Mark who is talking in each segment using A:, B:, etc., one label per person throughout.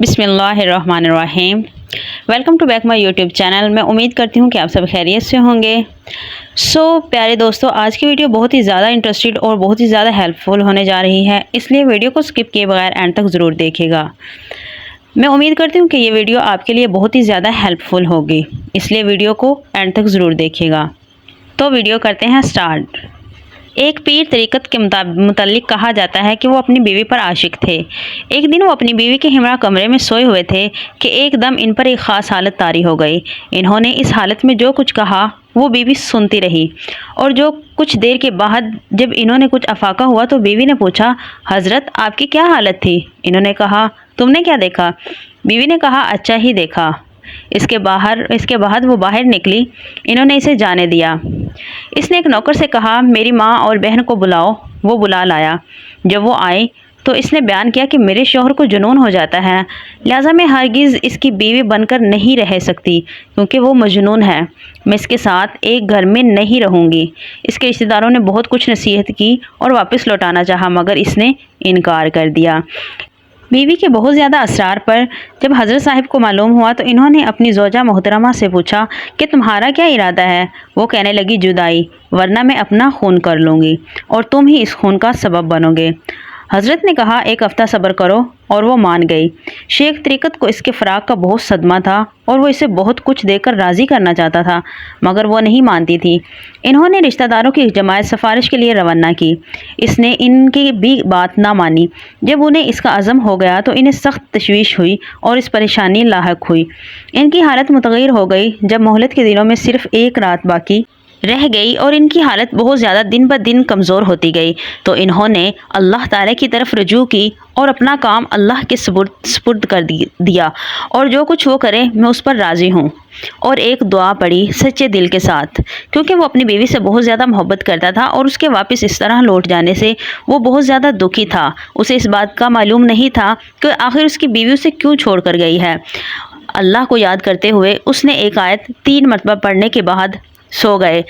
A: बिस्मिल्लाहिर्रहमानिर्रहीम। Welcome to back my YouTube channel. मैं उम्मीद करती हूँ कि आप सब खैरियत से होंगे। प्यारे दोस्तों, आज की वीडियो बहुत ही ज़्यादा इंटरेस्टेड और बहुत ही ज़्यादा हेल्पफुल होने जा रही है, इसलिए वीडियो को स्किप किए बगैर एंड तक ज़रूर देखिएगा। मैं उम्मीद करती हूँ कि ये वीडियो आपके लिए बहुत ही ज़्यादा हेल्पफुल होगी, इसलिए वीडियो को एंड तक ज़रूर देखिएगा। तो वीडियो करते हैं स्टार्ट। एक पीर तरीक़त के मुतालिक कहा जाता है कि वो अपनी बीवी पर आशिक थे। एक दिन वो अपनी बीवी के हमरा कमरे में सोए हुए थे कि एकदम इन पर एक ख़ास हालत तारी हो गई। इन्होंने इस हालत में जो कुछ कहा वो बीवी सुनती रही, और जो कुछ देर के बाद जब इन्होंने कुछ अफाका हुआ तो बीवी ने पूछा, हज़रत आपकी क्या हालत थी? इन्होंने कहा, तुमने क्या देखा? बीवी ने कहा, अच्छा ही देखा। इसके बाद वो बाहर निकली। इन्होंने इसे जाने दिया। इसने एक नौकर से कहा, मेरी माँ और बहन को बुलाओ। वो बुला लाया। जब वो आए तो इसने बयान किया कि मेरे शौहर को जुनून हो जाता है, लिहाजा मैं हरगिज़ इसकी बीवी बनकर नहीं रह सकती, क्योंकि वो मजनून है। मैं इसके साथ एक घर में नहीं रहूँगी। इसके रिश्तेदारों ने बहुत कुछ नसीहत की और वापस लौटाना चाहा, मगर इसने इनकार कर दिया। बीवी के बहुत ज़्यादा असरार पर जब हज़रत साहिब को मालूम हुआ तो इन्होंने अपनी ज़ौजा मोहतरमा से पूछा कि तुम्हारा क्या इरादा है? वो कहने लगी, जुदाई, वरना मैं अपना खून कर लूँगी और तुम ही इस खून का सबब बनोगे। हज़रत ने कहा, एक हफ़्ता सब्र करो, और वो मान गई। शेख तरीक़त को इसके फ़राक़ का बहुत सदमा था और वो इसे बहुत कुछ देकर राज़ी करना चाहता था, मगर वो नहीं मानती थी। इन्होंने रिश्तेदारों की जमायत सिफारिश के लिए रवाना की। इसने इनकी भी बात ना मानी। जब उन्हें इसका अज़म हो गया तो इन्हें सख्त तशवीश हुई और इस परेशानी लाहक हुई। इनकी हालत मुतग़य्यर हो गई जब मोहलत के दिनों में सिर्फ़ एक रात बाकी रह गई और इनकी हालत बहुत ज़्यादा दिन ब दिन कमज़ोर होती गई, तो इन्होंने अल्लाह ताला की तरफ रुजू की और अपना काम अल्लाह के सुपुर्द कर दिया, और जो कुछ वो करे मैं उस पर राज़ी हूँ। और एक दुआ पड़ी सच्चे दिल के साथ, क्योंकि वो अपनी बीवी से बहुत ज़्यादा मोहब्बत करता था और उसके वापस इस तरह लौट जाने से वो बहुत ज़्यादा दुखी था। उसे इस बात का मालूम नहीं था कि आखिर उसकी बीवी उसे क्यों छोड़ कर गई है। अल्लाह को याद करते हुए उसने एक आयत 3 मरतबा पढ़ने के बाद सो गए।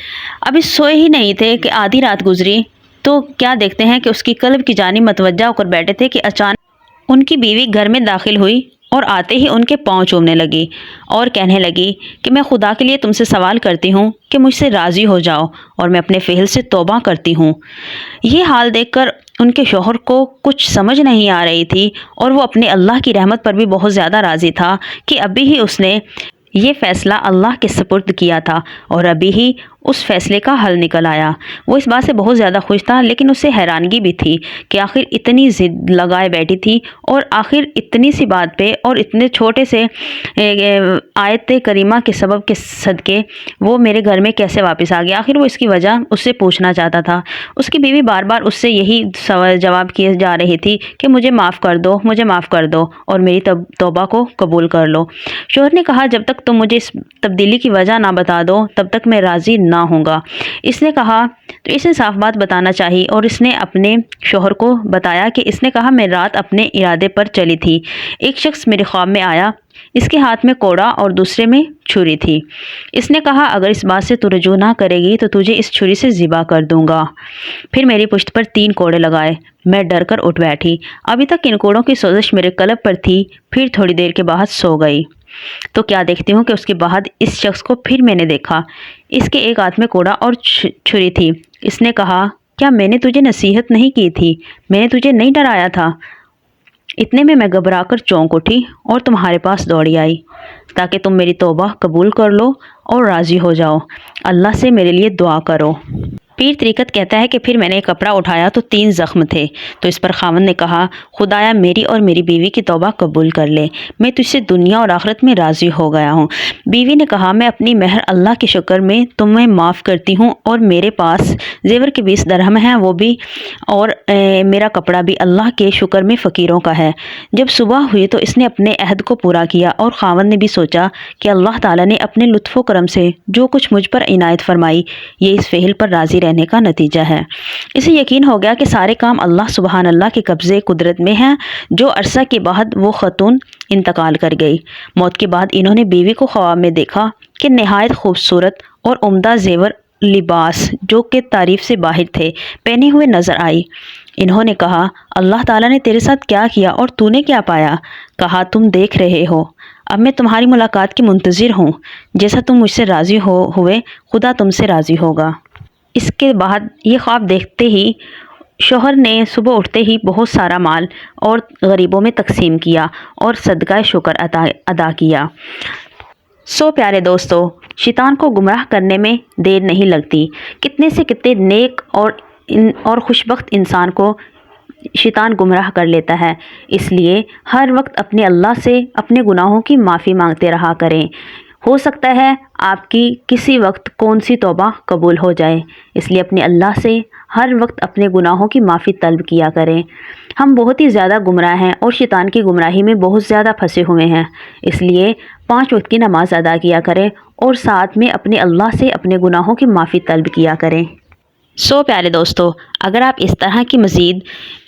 A: अभी सोए ही नहीं थे कि आधी रात गुजरी, तो क्या देखते हैं कि उसकी कल्ब की जानिब मतवज्जा होकर बैठे थे कि अचानक उनकी बीवी घर में दाखिल हुई और आते ही उनके पाँव चूमने लगी और कहने लगी कि मैं खुदा के लिए तुमसे सवाल करती हूँ कि मुझसे राज़ी हो जाओ, और मैं अपने फ़ेल से तौबा करती हूँ। ये हाल देखकर उनके शौहर को कुछ समझ नहीं आ रही थी, और वो अपने अल्लाह की रहमत पर भी बहुत ज़्यादा राज़ी था कि अभी ही उसने ये फ़ैसला अल्लाह के सुपुर्द किया था और अभी ही उस फैसले का हल निकल आया। वो इस बात से बहुत ज़्यादा खुश था, लेकिन उसे हैरानगी भी थी कि आखिर इतनी ज़िद लगाए बैठी थी, और आखिर इतनी सी बात पे और इतने छोटे से आयत करीमा के सबब के सदके वो मेरे घर में कैसे वापस आ गया। आखिर वो इसकी वजह उससे पूछना चाहता था। उसकी बीवी बार बार उससे यही जवाब किए जा रही थी कि मुझे माफ़ कर दो, मुझे माफ़ कर दो और मेरी तौबा को कबूल कर लो। शौहर ने कहा, जब तक तुम मुझे इस तब्दीली की वजह ना बता दो तब तक मैं राज़ी ना होगा। इसने कहा, तो इसने साफ बात बताना चाहिए, और इसने अपने शौहर को बताया कि इसने कहा, मैं रात अपने इरादे पर चली थी। एक शख्स मेरे ख्वाब में आया, इसके हाथ में कोड़ा और दूसरे में छुरी थी। इसने कहा, अगर इस बात से तू रजू ना करेगी तो तुझे इस छुरी से ज़िबा कर दूंगा। फिर मेरी पुश्त पर 3 कोड़े लगाए। मैं डर कर उठ बैठी। अभी तक इन कोड़ों की सोजिश मेरे कल्ब पर थी। फिर थोड़ी देर के बाद सो गई। तो क्या देखती हूँ कि उसके बाद इस शख्स को फिर मैंने देखा। इसके एक हाथ में कोड़ा और छुरी थी। इसने कहा, क्या मैंने तुझे नसीहत नहीं की थी? मैंने तुझे नहीं डराया था? इतने में मैं घबराकर चौंक उठी और तुम्हारे पास दौड़ी आई ताकि तुम मेरी तौबा कबूल कर लो और राज़ी हो जाओ। अल्लाह से मेरे लिए दुआ करो। पीर तरीक़त कहता है कि फिर मैंने एक कपड़ा उठाया तो 3 ज़ख्म थे। तो इस पर खावंद ने कहा, खुदाया मेरी और मेरी बीवी की तौबा कबूल कर ले, मैं तुझसे दुनिया और आखिरत में राज़ी हो गया हूँ। बीवी ने कहा, मैं अपनी मेहर अल्लाह के शुक्र में तुम्हें माफ़ करती हूँ, और मेरे पास जेवर के 20 दरहम हैं, वो भी, और मेरा कपड़ा भी अल्लाह के शुक्र में फ़कीरों का है। जब सुबह हुई तो इसने अपने अहद को पूरा किया, और खावंद ने भी सोचा कि अल्लाह ताला ने अपने लुत्फ़ करम से जो कुछ मुझ पर इनायत फरमाई, ये इस फ़ेल पर राज़ी रहने का नतीजा है। इसे यकीन हो गया कि सारे काम अल्लाह सुबहान अल्लाह के कब्ज़े कुदरत में हैं। जो अरसा के बाद वो खतून इंतकाल कर गई। मौत के बाद इन्होंने बीवी को ख्वाब में देखा कि नहायत खूबसूरत और उम्दा जेवर लिबास जो कि तारीफ से बाहर थे पहने हुए नजर आई। انہوں نے کہا اللہ تعالیٰ نے تیرے ساتھ کیا کیا اور تو نے کیا پایا؟ کہا تم دیکھ رہے ہو، اب میں تمہاری ملاقات کی منتظر ہوں، جیسا تم مجھ سے راضی ہوئے خدا تم سے راضی ہوگا۔ اس کے بعد یہ خواب دیکھتے ہی شوہر نے صبح اٹھتے ہی بہت سارا مال اور غریبوں میں تقسیم کیا اور صدقہ شکر ادا کیا۔ پیارے دوستو، شیطان کو گمراہ کرنے میں دیر نہیں لگتی۔ کتنے سے کتنے نیک اور خوشبخت انسان کو شیطان گمراہ کر لیتا ہے، اس لیے ہر وقت اپنے اللہ سے اپنے گناہوں کی معافی مانگتے رہا کریں۔ ہو سکتا ہے آپ کی کسی وقت کون سی توبہ قبول ہو جائے، اس لیے اپنے اللہ سے ہر وقت اپنے گناہوں کی معافی طلب کیا کریں۔ ہم بہت ہی زیادہ گمراہ ہیں اور شیطان کی گمراہی میں بہت زیادہ پھنسے ہوئے ہیں، اس لیے 5 وقت کی نماز ادا کیا کریں اور ساتھ میں اپنے اللہ سے اپنے گناہوں کی معافی طلب کیا کریں۔ پیارے دوستو، اگر آپ اس طرح کی مزید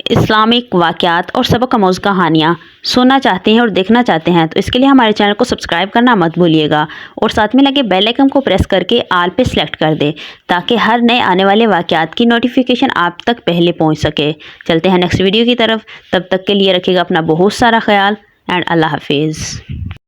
A: اسلامک واقعات اور سبق آموز کہانیاں سننا چاہتے ہیں اور دیکھنا چاہتے ہیں تو اس کے لیے ہمارے چینل کو سبسکرائب کرنا مت بھولیے گا اور ساتھ میں لگے بیل آئکن کو پریس کر کے آل پہ سلیکٹ کر دیں تاکہ ہر نئے آنے والے واقعات کی نوٹیفیکیشن آپ تک پہلے پہنچ سکے۔ چلتے ہیں نیکسٹ ویڈیو کی طرف، تب تک کے لیے رکھیے گا اپنا بہت سارا خیال اینڈ اللہ حافظ۔